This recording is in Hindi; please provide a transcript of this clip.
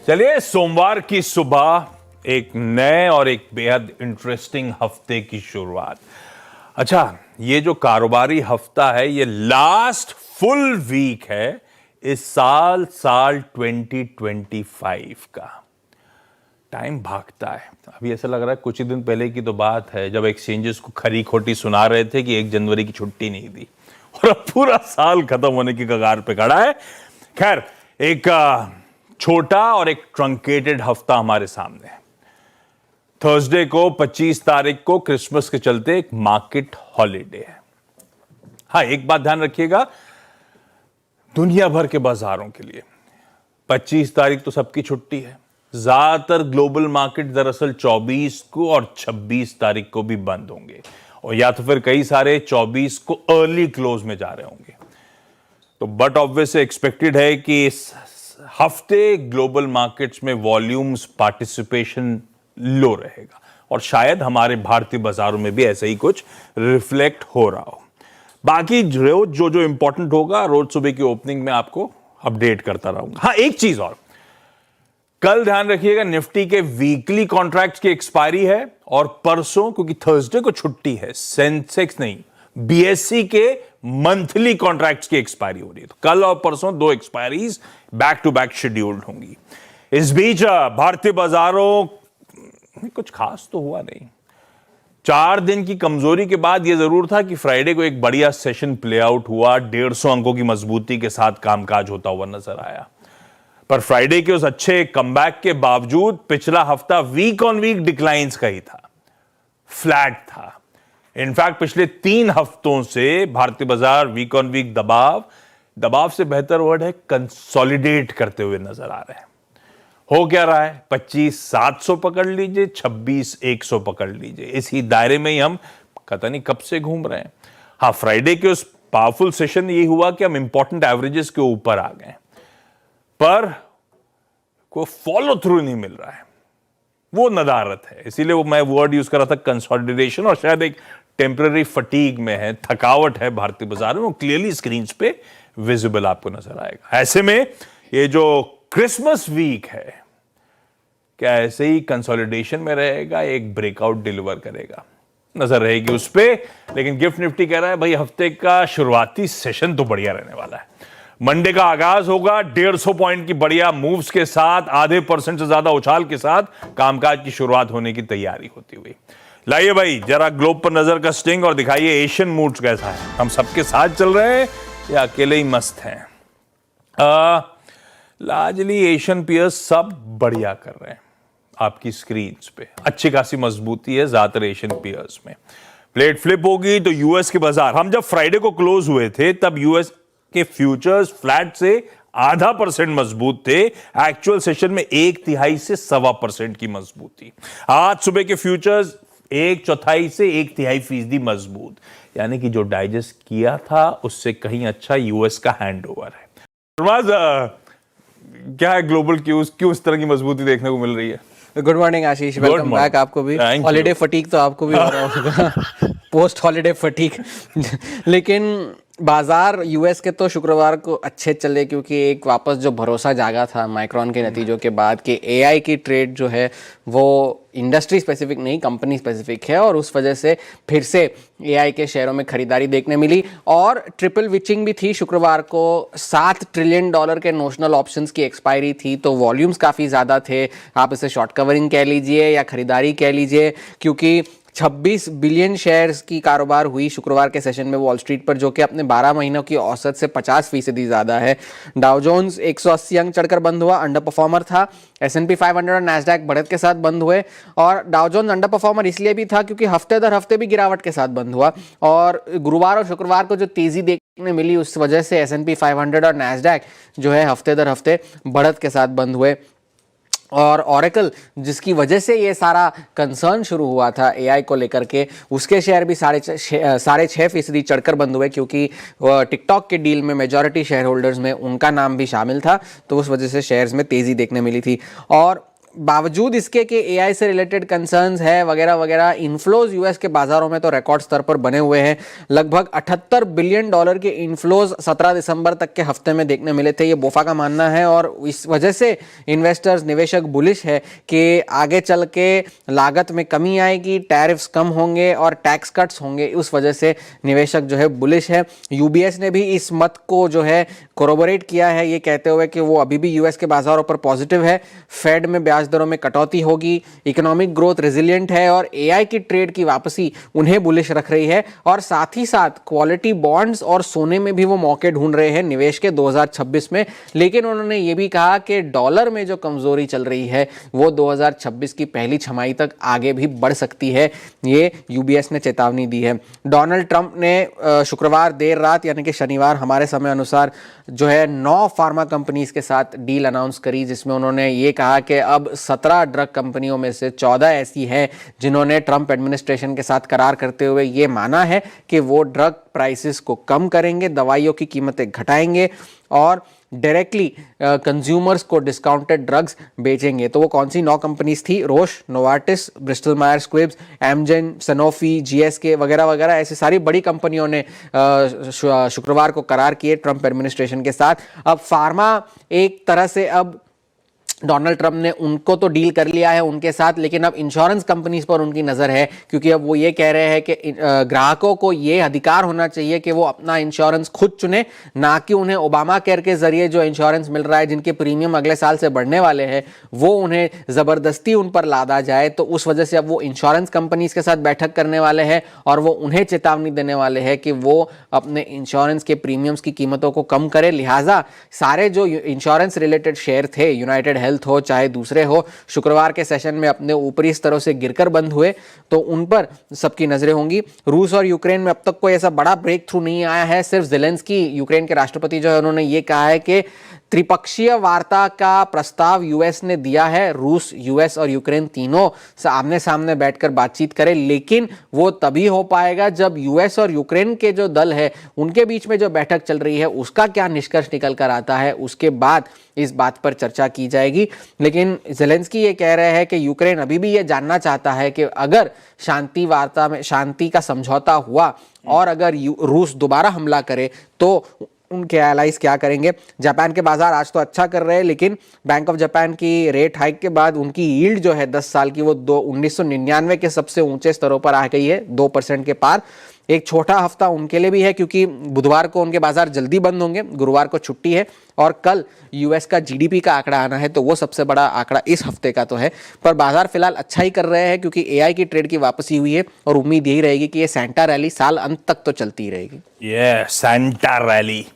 चलिए, सोमवार की सुबह एक नए और एक बेहद इंटरेस्टिंग हफ्ते की शुरुआत। अच्छा, ये जो कारोबारी हफ्ता है ये लास्ट फुल वीक है इस साल 2025 का। टाइम भागता है। अभी ऐसा लग रहा है कुछ ही दिन पहले की तो बात है जब एक्सचेंजेस को खरी खोटी सुना रहे थे कि 1 जनवरी की छुट्टी नहीं दी और अब पूरा साल खत्म होने की कगार पे खड़ा है। खैर, एक छोटा और एक ट्रंकेटेड हफ्ता हमारे सामने है। थर्सडे को 25 तारीख को क्रिसमस के चलते एक मार्केट हॉलिडे है। हाँ, एक बात ध्यान रखिएगा, दुनिया भर के बाजारों के लिए 25 तारीख तो सबकी छुट्टी है। ज्यादातर ग्लोबल मार्केट दरअसल 24 को और 26 तारीख को भी बंद होंगे और या तो फिर कई सारे 24 को अर्ली क्लोज में जा रहे होंगे। तो बट ऑब्वियसली एक्सपेक्टेड है कि इस हफ्ते ग्लोबल मार्केट्स में वॉल्यूम्स पार्टिसिपेशन लो रहेगा और शायद हमारे भारतीय बाजारों में भी ऐसा ही कुछ रिफ्लेक्ट हो रहा हो। बाकी जो इंपॉर्टेंट होगा रोज सुबह की ओपनिंग में आपको अपडेट करता रहूंगा। हाँ, एक चीज और, कल ध्यान रखिएगा निफ्टी के वीकली कॉन्ट्रैक्ट्स की एक्सपायरी है और परसों, क्योंकि थर्सडे को छुट्टी है, सेंसेक्स नहीं बीएससी के मंथली कॉन्ट्रैक्ट्स की एक्सपायरी हो रही है। तो कल और परसों 2 expiries back to back scheduled होंगी। इस बीच भारतीय बाजारों में कुछ खास तो हुआ नहीं। 4 दिन की कमजोरी के बाद यह जरूर था कि फ्राइडे को एक बढ़िया सेशन प्ले आउट हुआ, 150 अंकों की मजबूती के साथ कामकाज होता हुआ नजर आया। पर फ्राइडे के उस अच्छे कमबैक के बावजूद पिछला हफ्ता वीक ऑन वीक डिक्लाइंस का ही था, फ्लैट था। इनफैक्ट पिछले 3 हफ्तों से भारतीय बाजार वीक ऑन वीक दबाव से बेहतर वर्ड है कंसोलिडेट करते हुए नजर आ रहे हैं। हो क्या रहा है, 25,700 पकड़ लीजिए, 26,100 पकड़ लीजिए, इसी दायरे में ही हम पता नहीं कब से घूम रहे हैं। हाँ, फ्राइडे के उस पावरफुल सेशन ये हुआ कि हम इंपॉर्टेंट एवरेजेस के ऊपर आ गए, पर कोई फॉलो थ्रू नहीं मिल रहा है। वो नदारत है, इसीलिए वो मैं वर्ड यूज कर रहा था कंसोलिडेशन, और शायद एक टेम्पररी फटीग में है, थकावट है भारतीय बाजार में, वो क्लियरली स्क्रीन पे विजिबल आपको नजर आएगा। ऐसे में ये जो क्रिसमस वीक है, क्या ऐसे ही कंसोलिडेशन में रहेगा, एक ब्रेकआउट डिलीवर करेगा, नजर रहेगी उस पे। लेकिन गिफ्ट निफ्टी कह रहा है भाई हफ्ते का शुरुआती सेशन तो बढ़िया रहने वाला है। मंडे का आगाज होगा 150 पॉइंट की बढ़िया मूव्स के साथ, आधे % से ज्यादा उछाल के साथ कामकाज की शुरुआत होने की तैयारी होती हुई। लाइए भाई जरा ग्लोब पर नजर का स्टिंग और दिखाइए एशियन मूड्स कैसा है। हम सबके साथ चल रहे हैं या अकेले ही मस्त हैं? लार्जली एशियन पीयर्स सब बढ़िया कर रहे हैं। आपकी स्क्रीन पे अच्छी खासी मजबूती है ज्यादातर एशियन पीयर्स में। प्लेट फ्लिप होगी तो यूएस के बाजार, हम जब फ्राइडे को क्लोज हुए थे तब यूएस के फ्यूचर्स फ्लैट से आधा % मजबूत थे। एक्चुअल सेशन में 1/3 से 1.25% की मजबूती। आज सुबह के फ्यूचर्स 1/4 से 1/3% मजबूत, यानी कि जो डाइजेस्ट किया था उससे कहीं अच्छा यूएस का हैंडओवर है। क्या है ग्लोबल क्यूज, क्यों इस तरह की मजबूती देखने को मिल रही है? गुड मॉर्निंग आशीष, वेलकम बैक। आपको भी हॉलीडे फटीक तो आपको भी हो रहा होगा, पोस्ट हॉलीडे फटीक। लेकिन बाजार यूएस के तो शुक्रवार को अच्छे चले क्योंकि एक वापस जो भरोसा जागा था माइक्रॉन के नतीजों के बाद कि एआई की ट्रेड जो है वो इंडस्ट्री स्पेसिफिक नहीं कंपनी स्पेसिफिक है, और उस वजह से फिर से एआई के शेयरों में खरीदारी देखने मिली। और ट्रिपल विचिंग भी थी शुक्रवार को, $7 ट्रिलियन के नोशनल ऑप्शंस की एक्सपायरी थी, तो वॉल्यूम्स काफ़ी ज़्यादा थे। आप इसे शॉर्ट कवरिंग कह लीजिए या खरीदारी कह लीजिए, क्योंकि 26 बिलियन शेयर्स की कारोबार हुई शुक्रवार के सेशन में वॉल स्ट्रीट पर, जो कि अपने 12 महीनों की औसत से 50% ज़्यादा है। डाउ जोन्स 180 अंक चढ़कर बंद हुआ, अंडर परफॉर्मर था। S&P 500 और नैस्डैक बढ़त के साथ बंद हुए, और डाउ जोन्स अंडर परफॉर्मर इसलिए भी था क्योंकि हफ्ते दर हफ्ते भी गिरावट के साथ बंद हुआ, और गुरुवार और शुक्रवार को जो तेज़ी देखने मिली उस वजह से S&P 500 और नैस्डैक जो है हफ्ते दर हफ्ते बढ़त के साथ बंद हुए। और ऑरेकल, जिसकी वजह से ये सारा कंसर्न शुरू हुआ था एआई को लेकर के, उसके शेयर भी 6.5% चढ़कर बंद हुए, क्योंकि टिकटॉक के डील में मेजॉरिटी शेयर होल्डर्स में उनका नाम भी शामिल था, तो उस वजह से शेयर्स में तेज़ी देखने मिली थी। और बावजूद इसके कि एआई से रिलेटेड कंसर्न्स है वगैरह वगैरह, इनफ्लोज यूएस के बाजारों में तो रिकॉर्ड स्तर पर बने हुए हैं। लगभग $78 बिलियन के इनफ्लोज 17 दिसंबर तक के हफ्ते में देखने मिले थे, ये बोफा का मानना है। और इस वजह से इन्वेस्टर्स, निवेशक बुलिश है कि आगे चल के लागत में कमी आएगी, टैरिफ्स कम होंगे और टैक्स कट्स होंगे। उस वजह से निवेशक जो है बुलिश है। यूबीएस ने भी इस मत को जो है कोरोबोरेट किया है, ये कहते हुए कि वो अभी भी यूएस के बाजारों पर पॉजिटिव है। फेड में ब्याज दरों में कटौती होगी, इकोनॉमिक ग्रोथ रेजिलिएंट है और एआई की ट्रेड की वापसी उन्हें बुलिश रख रही है। और साथ ही साथ क्वालिटी बॉन्ड्स और सोने में भी वो मौके ढूंढ रहे हैं निवेश के 2026 में। लेकिन उन्होंने ये भी कहा कि डॉलर में जो कमजोरी चल रही है वो 2026 की पहली छमाही तक आगे भी बढ़ सकती है, ये यूबीएस ने चेतावनी दी है। डोनाल्ड ट्रंप ने शुक्रवार देर रात यानी कि शनिवार हमारे समय अनुसार जो है 9 फार्मा कंपनीज के साथ डील अनाउंस करी, जिसमें उन्होंने ये कहा कि अब 17 ड्रग कंपनियों में से 14 ऐसी हैं जिन्होंने ट्रंप एडमिनिस्ट्रेशन के साथ करार करते हुए ये माना है कि वो ड्रग प्राइसेस को कम करेंगे, दवाइयों की कीमतें घटाएंगे और डायरेक्टली कंज्यूमर्स को डिस्काउंटेड ड्रग्स बेचेंगे। तो वो कौन सी 9 कंपनीज थी? Roche, Novartis, Bristol Myers Squibbs, Amgen, Sanofi, GSK वगैरह वगैरह, ऐसी सारी बड़ी कंपनियों ने शुक्रवार को करार किए ट्रंप एडमिनिस्ट्रेशन के साथ। अब फार्मा एक तरह से अब डोनाल्ड ट्रंप ने उनको तो डील कर लिया है उनके साथ, लेकिन अब इंश्योरेंस कंपनीज पर उनकी नज़र है, क्योंकि अब वो ये कह रहे हैं कि ग्राहकों को ये अधिकार होना चाहिए कि वो अपना इंश्योरेंस खुद चुने, ना कि उन्हें ओबामा केयर के जरिए जो इंश्योरेंस मिल रहा है, जिनके प्रीमियम अगले साल से बढ़ने वाले हैं, वो उन्हें ज़बरदस्ती उन पर लादा जाए। तो उस वजह से अब वो इंश्योरेंस कंपनीज के साथ बैठक करने वाले हैं और वो उन्हें चेतावनी देने वाले हैं कि वो अपने इंश्योरेंस के प्रीमियम्स की कीमतों को कम करें। लिहाजा सारे जो इंश्योरेंस रिलेटेड शेयर थे, यूनाइटेड हेल्थ हो चाहे दूसरे हो, शुक्रवार के सेशन में अपने ऊपरी स्तरों से गिरकर बंद हुए, तो उन पर सबकी नजरें होंगी। रूस और यूक्रेन में अब तक कोई ऐसा बड़ा ब्रेक थ्रू नहीं आया है। सिर्फ ज़ेलेंस्की, यूक्रेन के राष्ट्रपति जो है, उन्होंने ये कहा है कि त्रिपक्षीय वार्ता का प्रस्ताव यूएस ने दिया है। रूस, यूएस और यूक्रेन तीनों आमने सामने बैठकर बातचीत करें, लेकिन वो तभी हो पाएगा जब यूएस और यूक्रेन के जो दल है उनके बीच में जो बैठक चल रही है उसका क्या निष्कर्ष निकल कर आता है, उसके बाद इस बात पर चर्चा की जाएगी। लेकिन ज़ेलेंस्की ये कह रहे हैं कि यूक्रेन अभी भी ये जानना चाहता है कि अगर शांति वार्ता में शांति का समझौता हुआ और अगर रूस दोबारा हमला करे तो उनके एलाइज क्या करेंगे। जापान के बाजार आज तो अच्छा कर रहे हैं, लेकिन बैंक ऑफ जापान की रेट हाइक के बाद उनकी यील्ड जो है 10 साल की वो 1999 के सबसे ऊंचे स्तरों पर आ गई है, 2% के पार। एक छोटा हफ्ता उनके लिए भी है क्योंकि बुधवार को उनके बाजार जल्दी बंद होंगे, गुरुवार को छुट्टी है और कल यूएस का जीडीपी का आंकड़ा आना है, तो वो सबसे बड़ा आंकड़ा इस हफ्ते का तो है। पर बाजार फिलहाल अच्छा ही कर रहे हैं क्योंकि एआई की ट्रेड की वापसी हुई है और उम्मीद यही रहेगी कि ये सैंटा रैली साल अंत तक तो चलती रहेगी। ये सैंटा रैली